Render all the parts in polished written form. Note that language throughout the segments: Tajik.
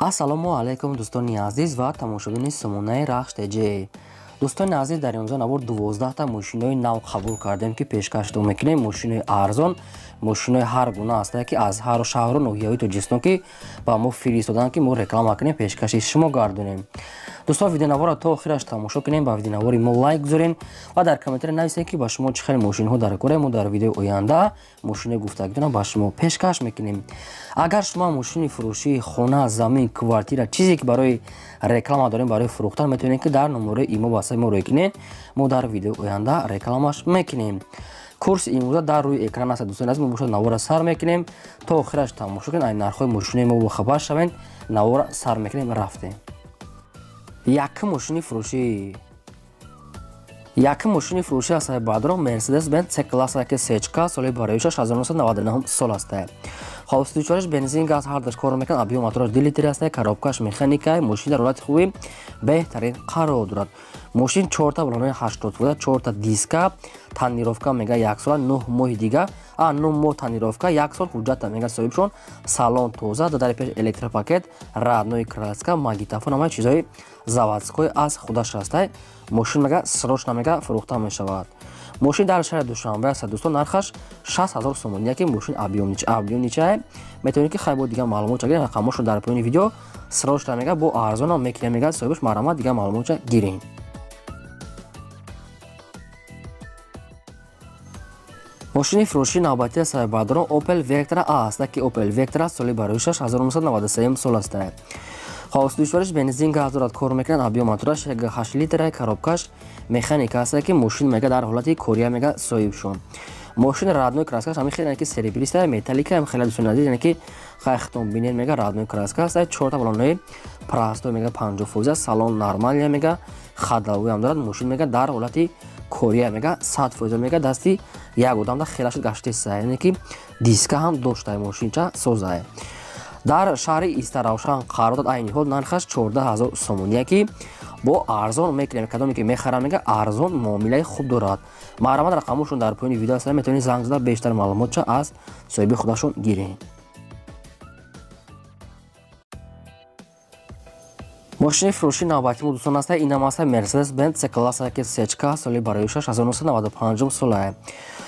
ассалому алайкум дӯстони азиз ва тамошобини сомонаи рахш теҷ. дӯстони азиз, дар инҷо навор 12 та мошинои нав қабул кардем ки пешкашдо мекунем. Мошинои арзон, мошинои ҳар гуна ҳастанд ки аз ҳар шаҳру ноҳияҳои Тоҷикистон ки ба мо фиристоданд ки мо реклама кунем, пешкаши шумо гардонем. Дӯстон, видеонавора то охираш тамошо кунем, ба видеонавори мо лайк гузорен ва дар комментаре нависед ки ба шумо чӣ хел мошинҳо дар кора. Мо дар видеои оянда мошинаи гуфтагидона ба шумо пешкаш мекунем. Агар шумо мошини фурӯшии хона, замин, квартира, чизе ки барои реклама дорем, барои фурӯхтан, метавонед ки дар номерои имо ба мо рой кунед. Мо дар видеои оянда рекламаш мекунем. курси имрӯза дар рӯи экран аст. дӯстони азиз, мо бошад навора сар мекунем то охираш тамошо кунед. ай нархҳои мошинаи мо бохабар шавед. Навора сар мекунем, рафтем. Якум мошини фурӯшӣ ҳастаи баъдро Mercedes-Benz C-класс сечка соли бароишаш 1999 сол астаи. Хобсдучориш бензин, газ ҳар даш кор мекунад. Объем мотораш 2 литри астаи. Коробкаш механикаи. Мошин дар ҳолати хуби беҳтарин қарор дорад. Мошин 4 та балонои 80 фута, 4 та диска, танировка мега 1 сол, 9 моҳи дига, 9 моҳ танировка, 1 сол ҳуҷҷата мега соҳибшон. Салон тоза, дадари пеш электропакет, радной краска, магнитофон, ҳамаи чизҳои заводской аз худаш астаи. Мошин мега срочно мега фурӯхта мешавад. мошин дар шаҳри Душанбе аст. дӯстон, нархаш 60,000 сомон. Яке мошин объем ничае. метавонед ки хайбо дига маълумота гиред. рақамошро дар поёни видео срочно мега бо арзона мекунем мега соҳибаш марамат дига маълумота гиред. мошини фурӯшии навбатӣ астаи баъдро Opel Vectra A аст ки Opel Vectra соли бароишаш 1993 сол астаи. хобсдучориш бензин, газ дорад, кор мекунад. объем мотораш 1.8 литр, коробкаш механика аст ки мошин мега дар ҳолати кория мега соҳибшон. мошин радной краскаш ҳамин хеле ки серебриста металлика ҳам хеле дӯстони азиз, яъне ки хайхтон бинен мега радной краска аст. 4 та балонои простой мега 50%, салон нормалия мега хадавӣ ҳам дорад. мошин мега дар ҳолати кория мега 100% мега дасти як одамда хелашид гаштеса, яъне ки диска ҳам доштаи мошинча созае. дар шаҳри Истаравшан қарор дорад. айни ҳол нархаш 14,000 сомон. яки бо арзон мекунем. кадоме ки мехарам мега арзон муомилаи хуб дорад. маърамат рақамошон дар поёни видео аст. метавонед занг зада бештар маълумотча аз соҳиби худашон гиред. мошини фурӯшии навбатӣ мо дӯстон аст. инам аст Mercedes-Benz C-класс сечка соли бароишаш 1995 сол ай.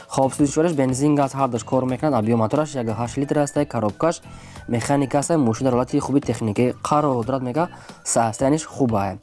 хобсдучориш бензин, газ ҳар даш кор мекунад. объем мотораш 1.8 литр аст. коробкаш механика аст. мошин дар ҳолати хуби техникаи қарор дорад мега состояниш хуб ай.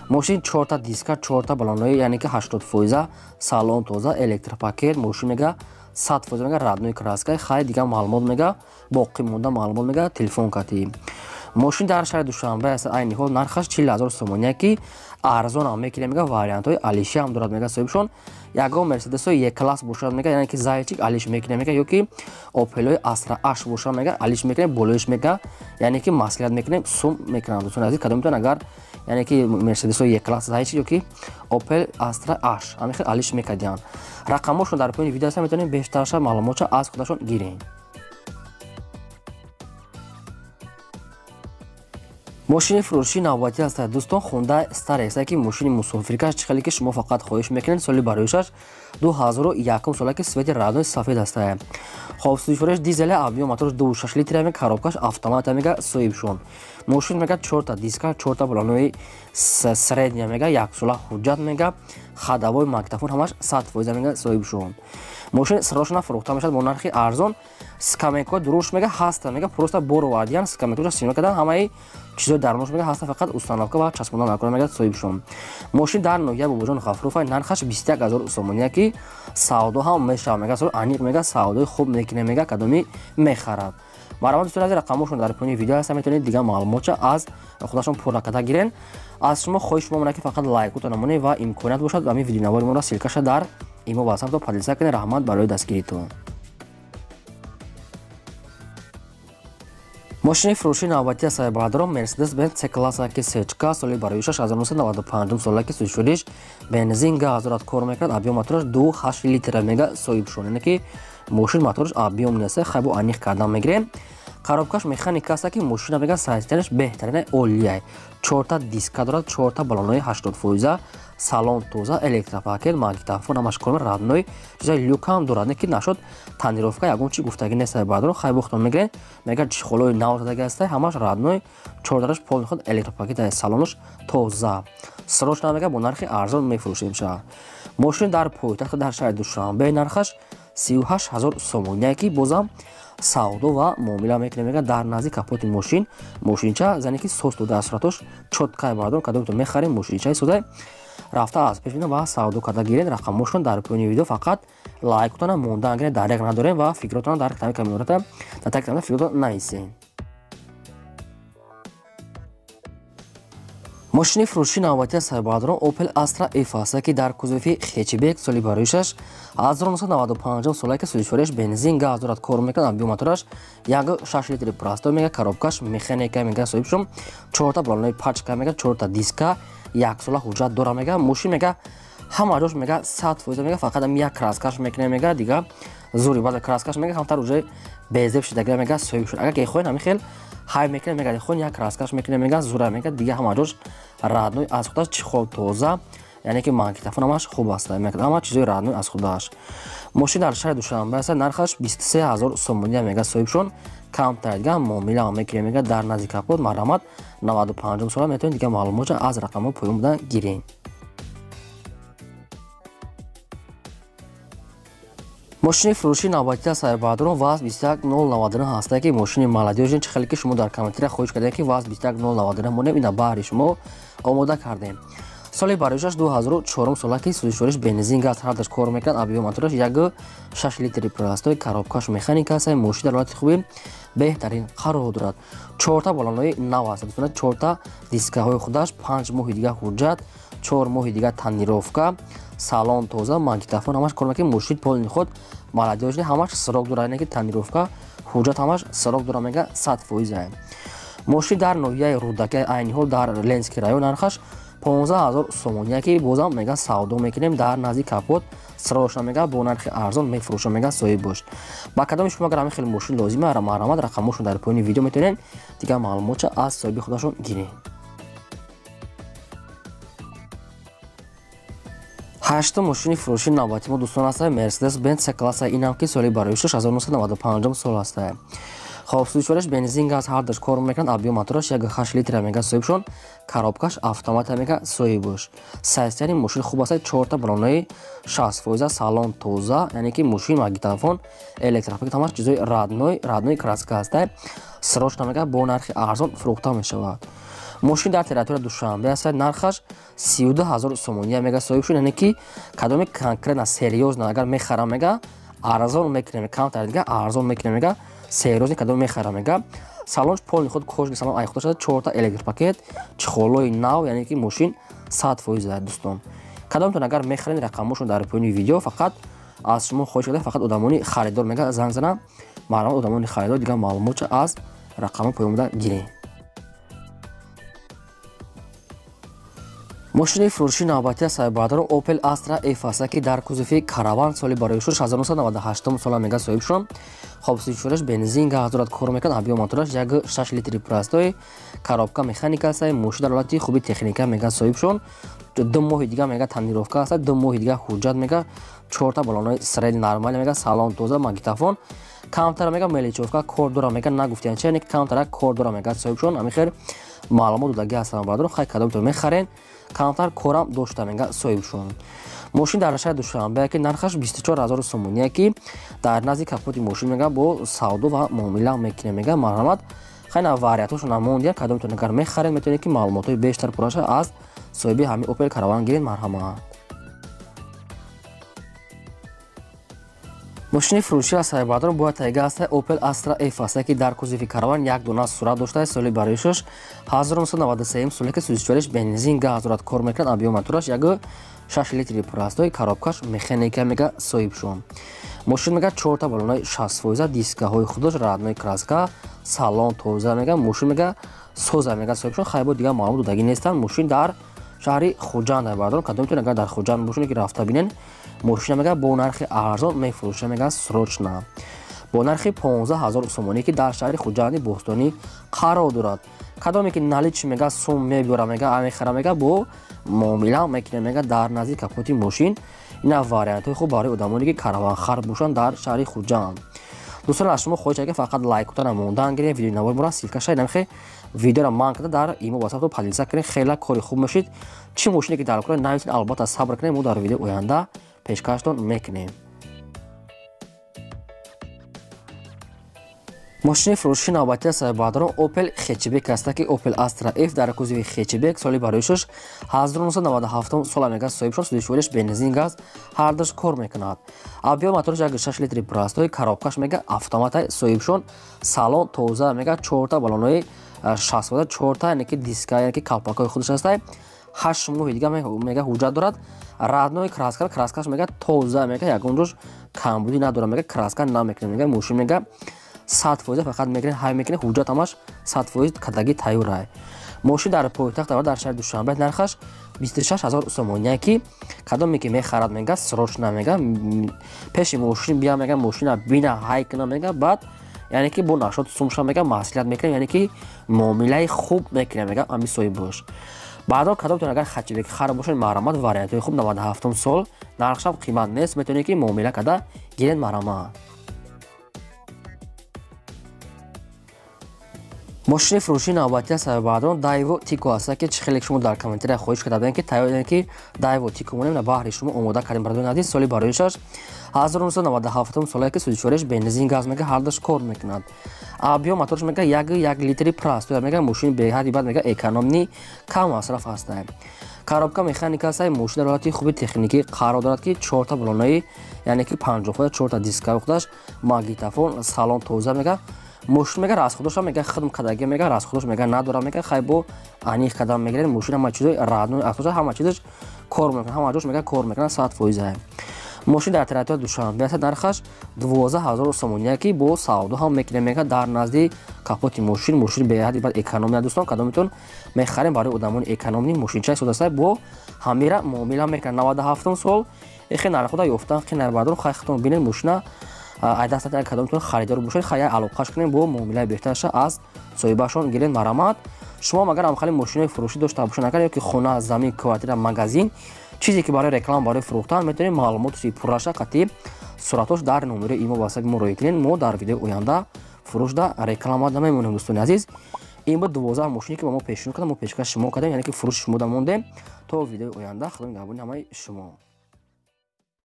мошин 4 та диска, 4 та балонои, яъне ки 80%, салон тоза, электропакет, мошин мега 100% мега радной краска, хай дига маълумот мега боқӣ монда маълумот мега телефон кати. мошин дар шаҳри Душанбе аст. айни ҳол нархаш 40,000 сомон. яки арзон ҳам мекунем мега вариантҳои алиши ҳам дорад мега соҳибшон. ягон Мерседесои Е-класс бошад мега, яъне ки зайчик алиш мекунем мега, ёки Opelои Astra H бошад мега алиш мекунем, болоиш мега, яъне ки маслиҳат мекунем, сум мекунам. дӯстони азиз, кадом метавонад агар яъне ки Мерседесои Е-класс зайчик ёки Opel Astra H ҳамин хел алиш мекадиан. рақамошон дар поёни видео аст. метавонед бештарша маълумотча аз худашон гиред. мошини фурӯшии навбатӣ астаи дӯстон Hyundai Starex ки мошини мусофиркаш чӣ хеле ки шумо фақат хоҳиш мекунед. соли бароишаш 2001 сол ки свети радной сафед астаи. хобсдучориш дизеле, объем мотораш 2.6 литр, коробкаш автомата мега соҳибшон. мошин мега 4 та диска, 4 та балонои средния мега 1 сола ҳуҷҷат мега хадавои магнитофон ҳамаш 100% мега соҳибшон. мошин срочно фурӯхта мешавад бо нархи арзон. скамейко дуруш мега ҳаста мега просто боровадиан скамейкоша сино кадан ҳамаи чизҳои дармош мега ҳаста, фақат установка ва часпондан накунад мега соҳибшон. мошин дар ноҳия бобоҷон ғафуровай нархаш 21,000 сомон. яки савдо ҳам мешавад мега сол аниқ мега савдои хуб мекунем мега кадоми мехарад. маърамат дӯстони азиз, рақамошон дар поёни видео аст. метавонед дига маълумотча аз худашон пурра карда гирен. аз шумо хоҳиш монад ки фақат лайкотон намонед ва имконият бошад ҳамин видеонавори моро силкаша дар имо ба самто подлиса кунед. раҳмат барои дастгиритон. мошини фурӯшии навбатӣ астаи баъдро Mercedes-Benz C-класс сечка соли бароишаш 1995 сол ки сӯзишориш бензин, газ дорад, кор мекунад. объем мотораш 2.8 литр мега соҳибшон, яъне ки мошин мотораш объем нест, хайбо аниқ кардан мегирем. коробкаш механика аст ки мошина мега сайзтараш беҳтарина олия 4 диска дорад 4 балонои 80%, салон тоза, электропакет, магнитофон ҳамаш кор радной чизаи люк ҳам дорад, не ки нашуд танировка ягон чи гуфтагӣ неста бардор хай бухтон мегирен мега чихолои нав задаги аст ҳамаш радной 4 полни худ электропакет салонаш тоза срочна мега бо нархи арзон мефурӯшем ша. Мошин дар пойтахт дар шаҳри Душанбе нархаш 38 000 сомон, яки бозам савдо ва муомила мекунем мега дар назди капоти мошин мошинча зане ки сос дода суратош чоткай бардор кадомтон мехарем мошинчаи сода рафта аз пешбина ва савдо када гирен рақамошон дар поёни видео фақат лайк кутана мондан гире дарек надорем ва фикротона дар китаби камерата дар таки камера фикрото нависен. мошини фурӯши навбатии сайбардарон Opel Astra F аст ки дар кузофи хечбек соли бароишаш 1995 соле ки сӯзишвориш бензин газ дорад кор мекунад биомотораш 6 литри простой мега коробкаш механика мега соҳибшум 4 балонои пачка мега 4 диска 1 сола ҳуҷҷат дора мега мошин мега ҳама ҷош мега 100% мега фақат як краскаш мекуне мега дига зури баъд краскаш мега ҳамтар уже безеб шидагира мега соҳибшуд агар ки хоҳен ҳами хел ҳай мекуне мега хон як краскаш мекуне мега зура мега дига ҳама ҷош радной аз худаш чихол тоза яъне ки магнитофон ҳамаш хуб аст мекунад ҳама чизои радной аз худаш. мошин дар шаҳри Душанбе аст нархаш 23 000 сомония мега соҳибшон камтар дига муомила мекунем мега дар назди капот марҳамат 95 сола метавонед дига маълумота аз рақамҳои поён будан гирен. мошини фурӯши навбатии сайбардарон ВАЗ 21099 аст ки мошини молодежи чи хеле ки шумо дар комментария хоҳиш кардем ки ВАЗ 21099 монем ина баҳри шумо омода кардем. соли бароишаш 2004 сола ки сӯзишвориш бензин газ ҳардаш кор мекунад абиомотораш 6 литри простой коробкаш механика аст мошин дар ҳолати хуби беҳтарин қарор дорад 4 балонои нав аст 4 дискаҳои худаш 5 моҳи дига ҳуҷҷат 4 моҳи дига танировка салон тоза магнитофон ҳамаш кор мекунад мошин полни худ молодежи ҳамаш сирок дора яъне ки танировка ҳуҷҷат ҳамаш сирок дора мега 100%. мошин дар ноҳияи рудаки айни ҳол дар Ленский район нархаш 15 000 сомон, яки бозам мега савдо мекунем дар назди капот срочна мега бо нархи арзон мефурӯшам мега соҳиб бош. ба кадоми шумо агар ҳамин хеле мошин лозима марҳамат рақамошон дар поёни видео метавонед дига маълумота аз соҳиби худашон гиред. 8 мошини фурӯши навбатии мо дӯстон аст Mercedes-Benz C-класса инам ки соли бароишаш 1995 сол аст. хоб сӯзишвораш бензин газ ҳардаш кор мекунад абиомотораш 8 литра мега соҳибшон коробкаш автомата мега соҳиб бош. сайзтари мошин хуб аст 4 балонои 60% салон тоза яъне ки мошин магнитофон электропакет ҳамаш чизои радной краска аст срочна мега бо нархи арзон фурӯхта мешавад. мошин дар территорияи Душанбе аст нархаш 32 000 сомония мега соҳибшуд яъне ки кадоми конкретна серьёзна агар мехарам мега арзон мекунем камтар дига арзон мекунем мега серьёзни кадом мехарам мега салонш полни худ кошки салон ай худаш 4 электропакет чихолои нав яъне ки мошин 100% дӯстон кадомтон агар мехаред рақамошон дар поёни видео фақат аз шумо хоҳиш кардем фақат одамони харидор мега занг занам марҳамат одамони харидор дига маълумота аз рақамҳои поён буда гирем. мошини фурӯши навбатии сайбардарон Opel Astra F аст ки дар кузофи караван соли бароишаш 1998 сола мега соҳибшон хоб сӯзишвораш бензин газ дорад кор мекунад абиомотораш 6 литри простой коробка механика аст мошин дар ҳолати хуби техника мега соҳибшон 2 моҳи дига мега танировка аст 2 моҳи дига ҳуҷҷат мега 4 балонои сред нормали мега салон тоза магнитофон камтар мега меличовка кор дора мега нагуфтиян ча ки камтара кор дора мега соҳибшон амихер маълумот додаги ҳастам бардор хай кадомтон мехарен камтар корам дошта мега соҳибшон. мошин дар шаҳри Душанбе ки нархаш 24 000 сомония ки дар назди капоти мошин мега бо савдо ва муомила мекунем мега марҳамат хайна вариантошон намондия кадомтон агар мехарен метавонед ки маълумотҳои бештар пураша аз соҳиби ҳамин Opel караван гиред марҳамат. мошини фурӯши аз сайбардарон бояд тайга аст Opel Astra F аст ки дар кузофи караван як дона сурат доштааст соли бароишаш 1993 соле ки сӯзишвориш бензин газ дорад кор мекунад абиомотораш 6 литри простой коробкаш механика мега соҳибшон мошин мега 4 балонои 60% дискаҳои худаш радной краска салон тоза мега мошин мега соза мега соҳибшон хайбо дига маълумот додагӣ нестанд мошин дар шаҳри Хуҷанд бардор кадомтон агар дар Хуҷанд бошед ки рафта бинен мошина мега бо нархи арзон мефурӯша мега срочна бо нархи 15000 сомонӣ ки дар шаҳри хуҷанди бостонӣ қарор дорад. Кадоме ки наличи мега сум мебиёра мега амехара мега бо муомила мекунем мега дар назди капоти мошин. ина вариантҳои хуб барои одамоне ки караванхар бошанд дар шаҳри хуҷанд. дӯстон аз шумо хоҳиш ки фақат лайк кутана мондан гирем видеои навор мора силкаша намхе видеоро ман када дар имо васафто падилса кунем хела кори хуб мешид. чӣ мошине ки дар кора наметин албатта сабр кунем мо дар видеои оянда пешкаштон мекунем. мошини фурӯши навбатии саҳиббаҳадорон Opel хечбек аст ки Opel Astra F дар кузови хечбек соли барои шуш 1997 сола мега соҳибшон судишвориш бензин газ ҳардаш кор мекунад. Абиё моториш 6 литри простой коробкаш мега автоматай соҳибшон салон тоза мега 4 балонои 64 4 яъне ки диска яъне ки калпакои худаш ҳастай 8 моҳи дига мега ҳуҷҷат дорад. раднои краскаш мега тоза мега ягонҷош камбудӣ надорад мега краска намекунад мега мошин мега 100% фақат мегирен ҳай мекуне ҳуҷҷат ҳамаш 100% кадаги тайёрай. мошин дар пойтахт дар шаҳри Душанбе нархаш 26000 сомония ки кадоме ки мехарад мега срочна мега пеши мошин бия мега мошина бина ҳай куна мега баъд яъне ки бо нашод сумша мега маслиҳат мекунем яъне ки муомилаи хуб мекунем мега ами соҳиб бош. баъдо кадомтон агар хачбек хар бошед марамат вариантҳои хуб 97 сол нархшам қимат нест метавонед ки муомила када гирен марамат. мошини фурӯшии навбатии саҳиббаҳадорон Daewoo Tico аст ки хеле шумо дар комментария хоҳиш кардем ки тайёр ки Daewoo Tico монем на баҳри шумо омода кардем барои назди соли бароишаш 1997 сола ки судишвориш бензин газ мега ҳардаш кор мекунад. абиё моторш мега 1 литри простой мега мошини беҳади бад мега экономни кам масраф ҳастай. коробка механика аст мошин ҳолати хуби техникӣ қарор дорад ки 4 балонои яъне ки 54 4 диска худаш магнитофон салон тоза мега мошин мега расходоша мега хидм кадаги мега расходош мега надора мега хай бо аниқ кадам мегирен мошин ҳама чизои раднои автоша ҳама чизаш кор мекунад ҳама ҷош мега кор мекунад 100%. мошин дар територияи Душанбе аст нархаш 12000 сомония ки бо савдо ҳам мекунем мега дар назди капоти мошин беҳади бад экономия дӯстон кадометон мехарем барои одамони экономӣ мошинчаи содастай бо ҳамира муомила мекунад 97 сол эхе нархода ёфтан қинай бадро хай хитон бинен мошина айдастат кадометон харидор бошед хай алоқаш кунем бо муомилаи беҳтараша аз соҳибашон гирен марамат. шумо агар амхали мошинои фурӯшӣ дошта бошед агар ёки хона замин квартира магазин чизе ки барои реклама барои фурӯхтан метавонед маълумоти пурраша қатъи суратош дар номери имо васаби мо роя мо дар видеои оянда фурӯшда реклама намемонем дӯстони азиз. ин буд 12 мошине ки ба мо пешниҳод кардам мо пешкаш шумо кардем яъне ки фурӯши шумо да мондем то видеои оянда худои нигҳбони ҳамаи шумо.